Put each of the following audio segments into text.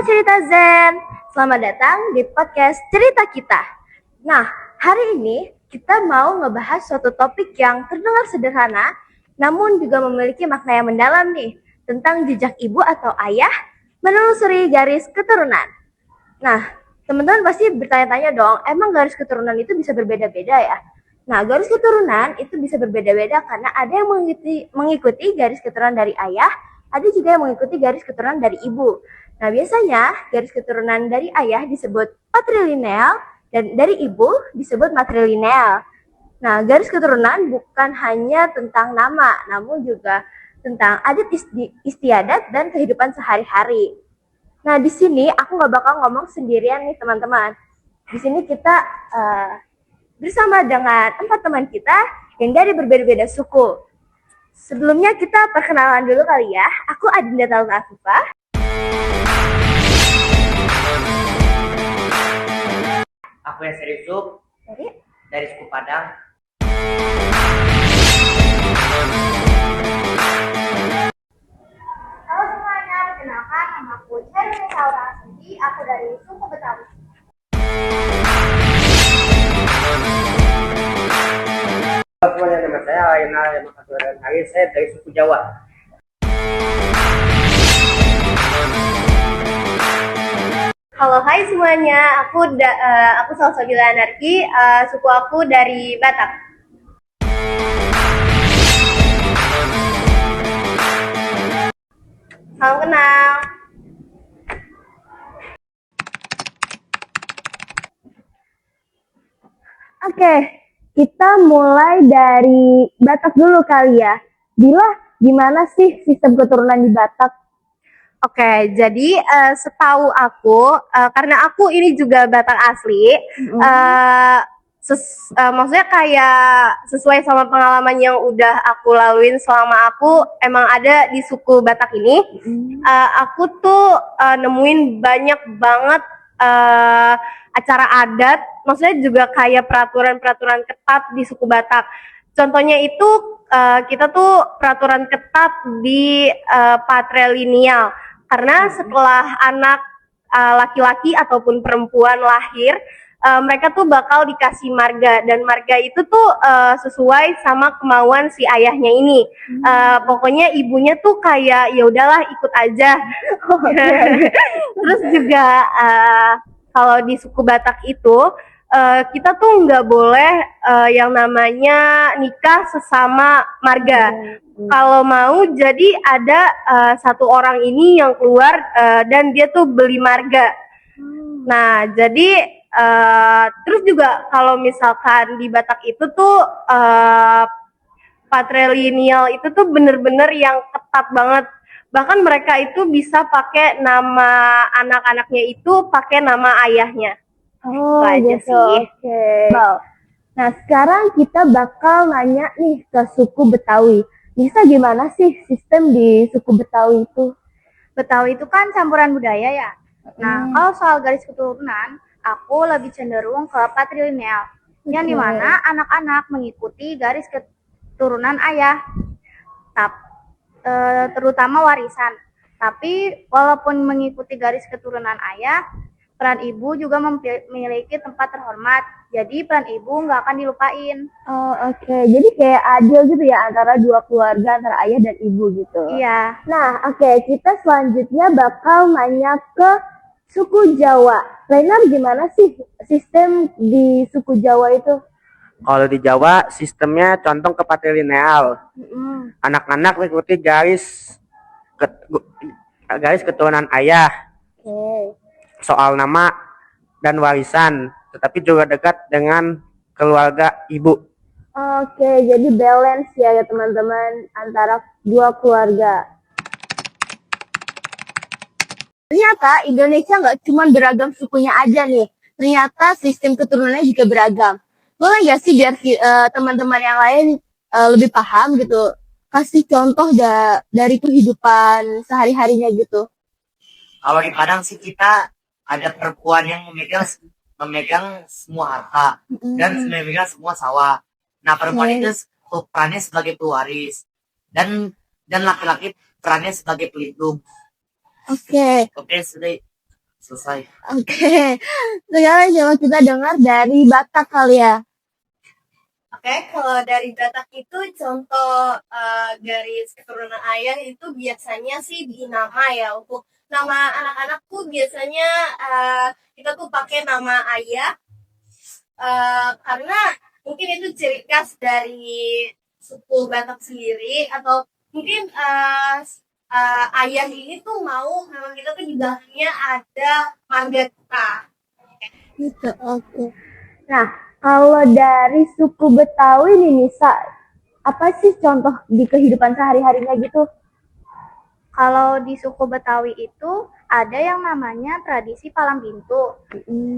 Cerita Zen, selamat datang di podcast Cerita Kita. Nah, hari ini kita mau ngebahas suatu topik yang terdengar sederhana, namun juga memiliki makna yang mendalam nih, tentang jejak ibu atau ayah menelusuri garis keturunan. Nah, teman-teman pasti bertanya-tanya dong, emang garis keturunan itu bisa berbeda-beda ya? Nah, garis keturunan itu bisa berbeda-beda karena ada yang mengikuti garis keturunan dari ayah, ada juga yang mengikuti garis keturunan dari ibu. Nah, biasanya garis keturunan dari ayah disebut patrilineal dan dari ibu disebut matrilineal. Nah, garis keturunan bukan hanya tentang nama, namun juga tentang adat istiadat dan kehidupan sehari-hari. Nah, di sini aku nggak bakal ngomong sendirian nih teman-teman. Di sini kita bersama dengan 4 teman kita yang dari berbeda-beda suku. Sebelumnya kita perkenalan dulu kali ya. Aku Adinda Talta Afifah. Aku Yasir Yusuf dari suku Padang. Halo semuanya, perkenalkan nama aku Hermina Saura Asudi. Aku dari suku Betawi. Halo semuanya, nama saya Aina Yamakaturan Hari. Saya dari suku Jawa. Halo, hai semuanya. Aku Salsabila Anarki. Suku aku dari Batak. Salam kenal. Oke, kita mulai dari Batak dulu kali ya. Bila gimana sih sistem keturunan di Batak? Oke, jadi setahu aku, karena aku ini juga Batak asli, maksudnya kayak sesuai sama pengalaman yang udah aku laluin selama aku emang ada di suku Batak ini, aku tuh nemuin banyak banget acara adat, maksudnya juga kayak peraturan-peraturan ketat di suku Batak. Contohnya itu kita tuh peraturan ketat di patrilineal. Karena setelah anak laki-laki ataupun perempuan lahir, mereka tuh bakal dikasih marga, dan marga itu tuh sesuai sama kemauan si ayahnya ini. Pokoknya ibunya tuh kayak ya udahlah ikut aja. Terus juga kalau di suku Batak itu kita tuh nggak boleh yang namanya nikah sesama marga. Kalau mau jadi ada satu orang ini yang keluar dan dia tuh beli marga. Nah, jadi terus juga kalau misalkan di Batak itu tuh patrilineal itu tuh bener-bener yang ketat banget. Bahkan mereka itu bisa pakai nama anak-anaknya itu pakai nama ayahnya. Oh, Itu aja gitu. sih. Oke. Nah, sekarang kita bakal nanya nih ke suku Betawi. Bisa gimana sih sistem di suku Betawi itu? Betawi itu kan campuran budaya ya. Nah, kalau soal garis keturunan, aku lebih cenderung ke patrilineal, yang dimana anak-anak mengikuti garis keturunan ayah, terutama warisan. Tapi walaupun mengikuti garis keturunan ayah, peran ibu juga memiliki tempat terhormat. Jadi peran ibu nggak akan dilupain. Oh, oke. Jadi kayak adil gitu ya antara dua keluarga, antara ayah dan ibu gitu. Iya. Nah, oke. Kita selanjutnya bakal nanya ke suku Jawa. Renar, gimana sih sistem di suku Jawa itu? Kalau di Jawa sistemnya condong ke patrilineal. Anak-anak mengikuti garis keturunan ayah. Oke. Soal nama dan warisan, tetapi juga dekat dengan keluarga ibu. Oke, jadi balance ya teman-teman antara dua keluarga. Ternyata Indonesia nggak cuma beragam sukunya aja nih. Ternyata sistem keturunannya juga beragam. Boleh nggak sih biar teman-teman yang lain lebih paham gitu? Kasih contoh dari kehidupan sehari-harinya gitu. Kalau di Padang sih kita ada perempuan yang memegang semua harta dan memegang semua sawah. Nah, perempuan itu perannya sebagai pewaris dan laki-laki perannya sebagai pelindung. Oke. Oke, sudah. Selesai. Oke. Sekarang coba kita dengar dari Batak kali ya. Oke, kalau dari Batak itu contoh garis keturunan ayah itu biasanya sih di nama ya. Untuk nama anak-anakku biasanya kita tuh pakai nama ayah karena mungkin itu ciri khas dari suku Batak sendiri, atau mungkin ayah ini tuh mau memang kita tuh di belakangnya ada marga kita. Gitu, oke. Nah, kalau dari suku Betawi nih Nisa, apa sih contoh di kehidupan sehari-harinya gitu? Kalau di suku Betawi itu ada yang namanya tradisi palang pintu,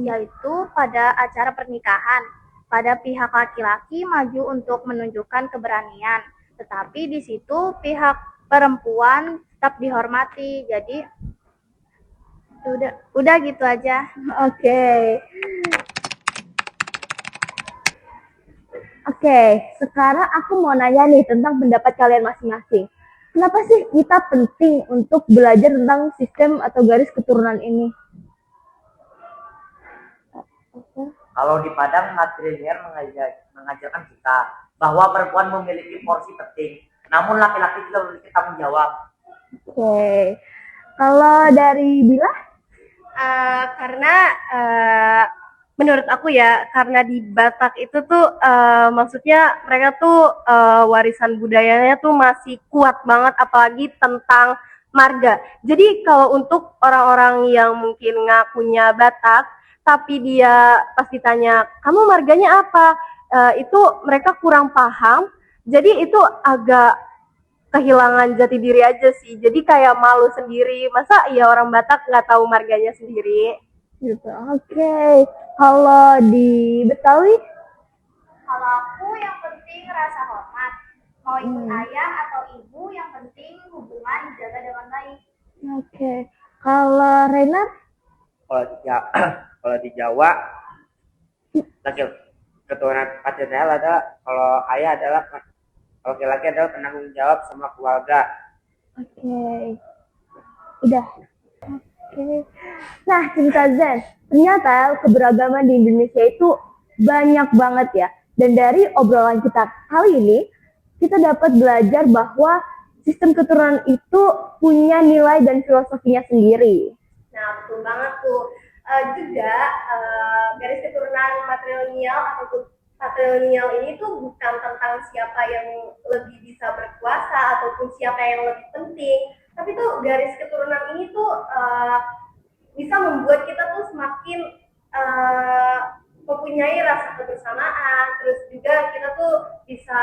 yaitu pada acara pernikahan. Pada pihak laki-laki maju untuk menunjukkan keberanian, tetapi di situ pihak perempuan tetap dihormati. Jadi udah gitu aja. Oke. Oke, sekarang aku mau nanya nih tentang pendapat kalian masing-masing. Kenapa sih kita penting untuk belajar tentang sistem atau garis keturunan ini? Kalau di Padang matrilinear mengajarkan kita bahwa perempuan memiliki porsi penting, namun laki-laki juga memiliki tanggung jawab. Oke. Kalau dari Bila? Karena menurut aku ya, karena di Batak itu tuh maksudnya mereka tuh warisan budayanya tuh masih kuat banget, apalagi tentang marga. Jadi kalau untuk orang-orang yang mungkin ngakunya Batak tapi dia pas ditanya kamu marganya apa, itu mereka kurang paham. Jadi itu agak kehilangan jati diri aja sih. Jadi kayak malu sendiri. Masa ya orang Batak nggak tahu marganya sendiri? Gitu. Oke. Kalau di Betawi? Kalau aku yang penting rasa hormat. Mau ikut ayah atau ibu, yang penting hubungan dijaga dengan baik. Oke. Kalau Renat? Kalau di Jawa, keturunan patriarkal adalah kalau ayah adalah laki-laki adalah penanggung jawab sama keluarga. Oke. Udah. Oke. Nah, cerita Zen. Ternyata keberagaman di Indonesia itu banyak banget ya. Dan dari obrolan kita kali ini, kita dapat belajar bahwa sistem keturunan itu punya nilai dan filosofinya sendiri. Nah, betul banget tuh. Juga garis keturunan matrilineal ataupun patrilineal ini tuh bukan tentang siapa yang lebih bisa berkuasa ataupun siapa yang lebih penting, tapi tuh garis keturunan ini tuh bisa membuat kita tuh semakin mempunyai rasa kebersamaan. Terus juga kita tuh bisa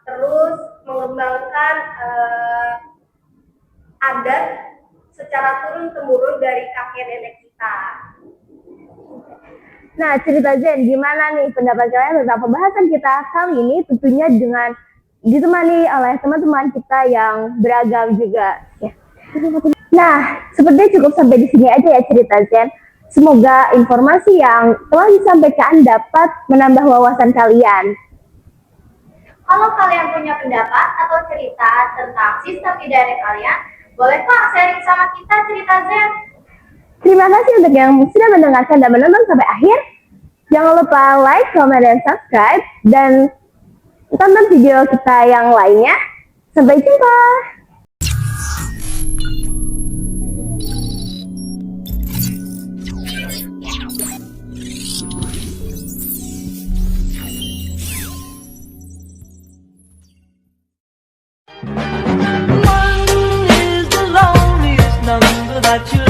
terus mengembangkan adat secara turun-temurun dari kakek nenek kita. Nah, cerita Zen, gimana nih pendapat kalian tentang pembahasan kita kali ini, tentunya dengan ditemani oleh teman-teman kita yang beragam juga. Ya. Nah, sepertinya cukup sampai di sini aja ya cerita Zen. Semoga informasi yang telah disampaikan dapat menambah wawasan kalian. Kalau kalian punya pendapat atau cerita tentang sistem di daerah kalian, boleh kok sharing sama kita cerita Zen. Terima kasih untuk yang sudah mendengarkan dan menonton sampai akhir. Jangan lupa like, comment, dan subscribe. Dan tonton video kita yang lainnya. Sampai jumpa. One is the loneliest number that you